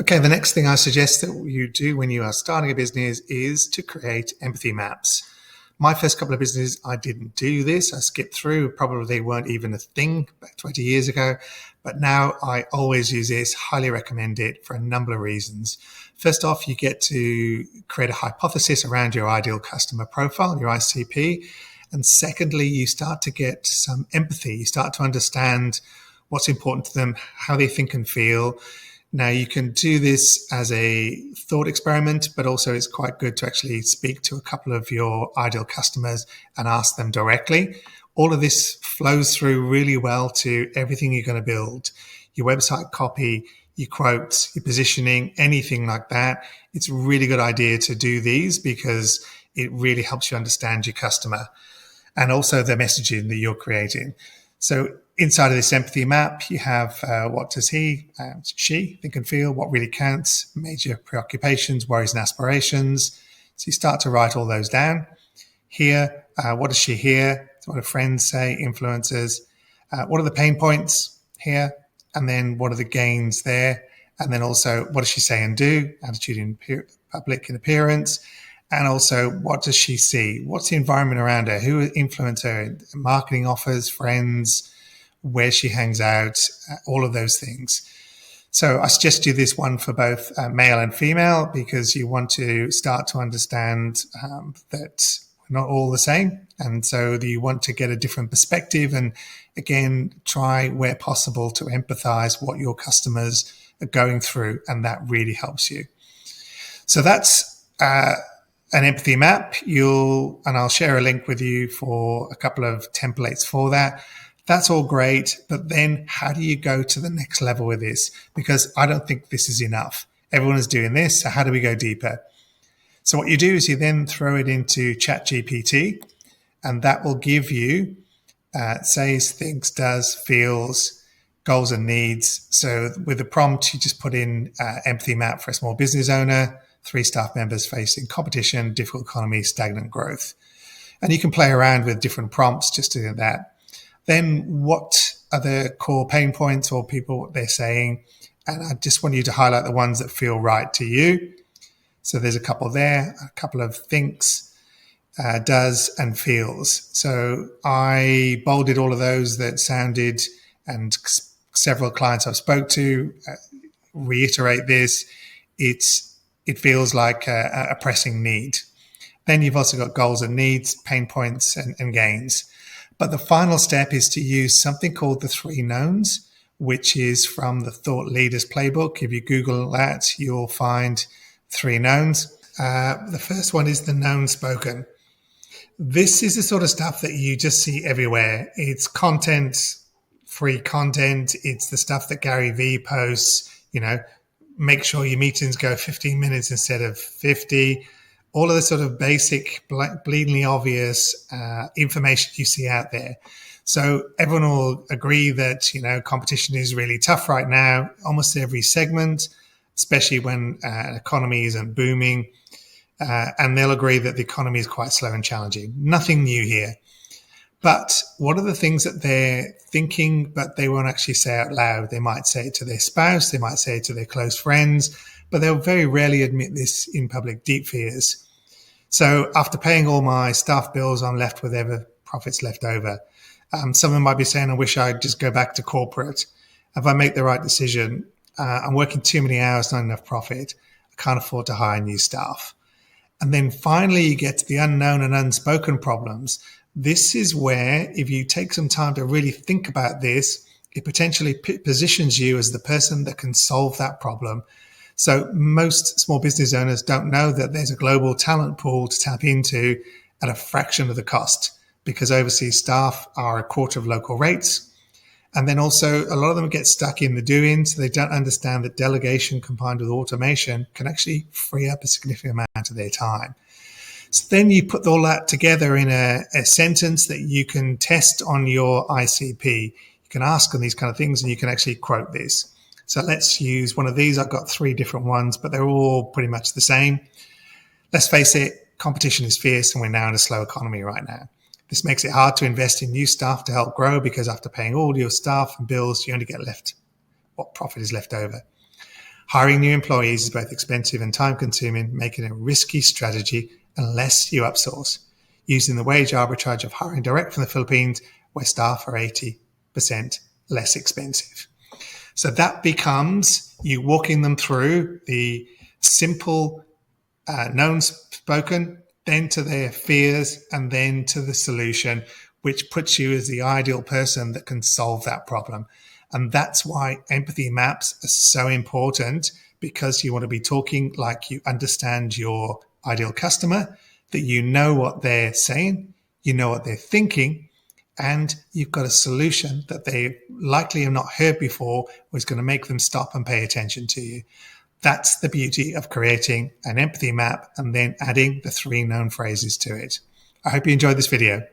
Okay, the next thing I suggest that you do when you are starting a business is to create empathy maps. My first couple of businesses, I didn't do this. I skipped through. Probably they weren't even a thing back 20 years ago. But now I always use this, highly recommend it for a number of reasons. First off, you get to create a hypothesis around your ideal customer profile, your ICP. And secondly, you start to get some empathy. You start to understand what's important to them, how they think and feel. Now, you can do this as a thought experiment, but also it's quite good to actually speak to a couple of your ideal customers and ask them directly. All of this flows through really well to everything you're going to build, your website copy, your quotes, your positioning, anything like that. It's a really good idea to do these because it really helps you understand your customer and also the messaging that you're creating. So inside of this empathy map, you have what does he, she think and feel, what really counts, major preoccupations, worries and aspirations. So you start to write all those down. Here, what does she hear? What do friends say, influencers? What are the pain points here? And then what are the gains there? And then also, what does she say and do? Attitude in public and appearance. And also, what does she see? What's the environment around her? Who influence her? Marketing offers, friends, where she hangs out, all of those things. So I suggest you this one for both male and female because you want to start to understand that we're not all the same. And so you want to get a different perspective and, again, try where possible to empathize what your customers are going through. And that really helps you. So that's an empathy map. And I'll share a link with you for a couple of templates for that. That's all great. But then how do you go to the next level with this? Because I don't think this is enough. Everyone is doing this. So how do we go deeper? So what you do is you then throw it into Chat GPT, and that will give you says, thinks, does, feels, goals and needs. So with the prompt, you just put in empathy map for a small business owner, 3 staff members facing competition, difficult economy, stagnant growth. And you can play around with different prompts just to do that. Then what are the core pain points or people, what they're saying? And I just want you to highlight the ones that feel right to you. So there's a couple there, a couple of thinks, does and feels. So I bolded all of those that sounded, and several clients I've spoke to reiterate this. It feels like a pressing need. Then you've also got goals and needs, pain points and gains. But the final step is to use something called the 3 knowns, which is from the Thought Leaders Playbook. If you Google that, you'll find 3 knowns. The first one is the known spoken. This is the sort of stuff that you just see everywhere. It's content, free content. It's the stuff that Gary Vee posts, make sure your meetings go 15 minutes instead of 50. All of the sort of basic, bleedingly obvious information you see out there. So everyone will agree that, competition is really tough right now, almost every segment, especially when an economy isn't booming. And they'll agree that the economy is quite slow and challenging. Nothing new here. But what are the things that they're thinking, but they won't actually say out loud? They might say it to their spouse, they might say it to their close friends, but they'll very rarely admit this in public. Deep fears. So after paying all my staff bills, I'm left with ever profits left over. Someone might be saying, I wish I'd just go back to corporate. If I make the right decision, I'm working too many hours, not enough profit. I can't afford to hire new staff. And then finally, you get to the unknown and unspoken problems. This is where, if you take some time to really think about this, it potentially positions you as the person that can solve that problem. So most small business owners don't know that there's a global talent pool to tap into at a fraction of the cost, because overseas staff are a quarter of local rates. And then also a lot of them get stuck in the doing, so they don't understand that delegation combined with automation can actually free up a significant amount of their time. So then you put all that together in a sentence that you can test on your ICP. You can ask them these kind of things and you can actually quote this. So let's use one of these. I've got 3 different ones, but they're all pretty much the same. Let's face it, competition is fierce and we're now in a slow economy right now. This makes it hard to invest in new staff to help grow because after paying all your staff and bills, you only get left what profit is left over. Hiring new employees is both expensive and time-consuming, making it a risky strategy unless you outsource, using the wage arbitrage of hiring direct from the Philippines, where staff are 80% less expensive. So that becomes you walking them through the simple, known spoken, then to their fears, and then to the solution, which puts you as the ideal person that can solve that problem. And that's why empathy maps are so important, because you want to be talking like you understand your ideal customer, that you know what they're saying, you know what they're thinking, and you've got a solution that they likely have not heard before was going to make them stop and pay attention to you. That's the beauty of creating an empathy map and then adding the 3 known phrases to it. I hope you enjoyed this video.